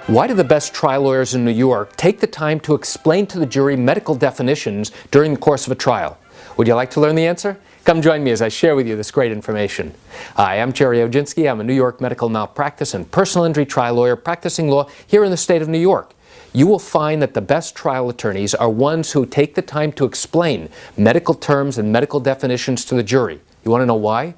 Why do the best trial lawyers in New York take the time to explain to the jury medical definitions during the course of a trial? Would you like to learn the answer? Come join me as I share with you this great information. Hi, I'm Gerry Oginski. I'm a New York medical malpractice and personal injury trial lawyer practicing law here in the state of New York. You will find that the best trial attorneys are ones who take the time to explain medical terms and medical definitions to the jury. You want to know why?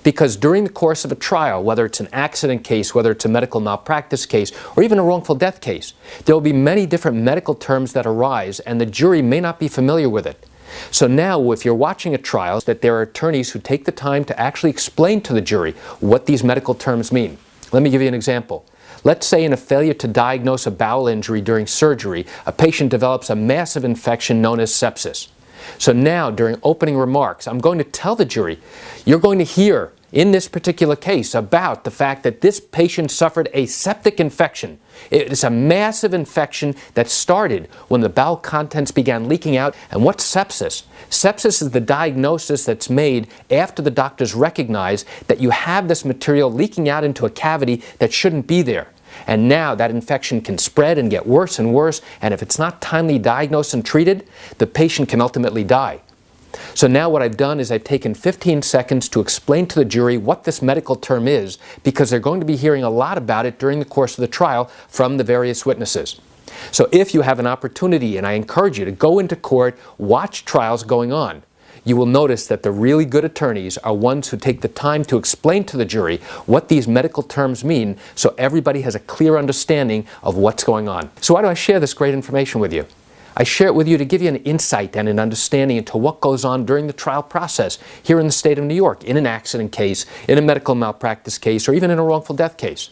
Because during the course of a trial, whether it's an accident case, whether it's a medical malpractice case, or even a wrongful death case, there will be many different medical terms that arise, and the jury may not be familiar with it. So now, if you're watching a trial, that there are attorneys who take the time to actually explain to the jury what these medical terms mean. Let me give you an example. Let's say in a failure to diagnose a bowel injury during surgery, a patient develops a massive infection known as sepsis. So now, during opening remarks, I'm going to tell the jury, you're going to hear in this particular case about the fact that this patient suffered a septic infection. It is a massive infection that started when the bowel contents began leaking out. And what's sepsis? Sepsis is the diagnosis that's made after the doctors recognize that you have this material leaking out into a cavity that shouldn't be there. And now that infection can spread and get worse and worse, and if it's not timely diagnosed and treated, the patient can ultimately die. So now what I've done is I've taken 15 seconds to explain to the jury what this medical term is, because they're going to be hearing a lot about it during the course of the trial from the various witnesses. So if you have an opportunity, and I encourage you to go into court, watch trials going on, you will notice that the really good attorneys are ones who take the time to explain to the jury what these medical terms mean, so everybody has a clear understanding of what's going on. So why do I share this great information with you? I share it with you to give you an insight and an understanding into what goes on during the trial process here in the state of New York, in an accident case, in a medical malpractice case, or even in a wrongful death case.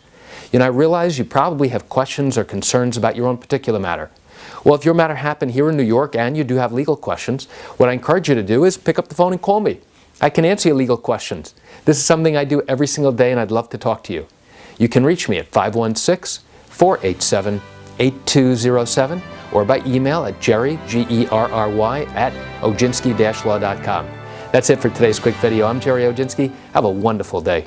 You know, I realize you probably have questions or concerns about your own particular matter. Well, if your matter happened here in New York and you do have legal questions, what I encourage you to do is pick up the phone and call me. I can answer your legal questions. This is something I do every single day, and I'd love to talk to you. You can reach me at 516-487-8207 or by email at Gerry, G-E-R-R-Y, at oginski-law.com. That's it for today's quick video. I'm Gerry Oginski. Have a wonderful day.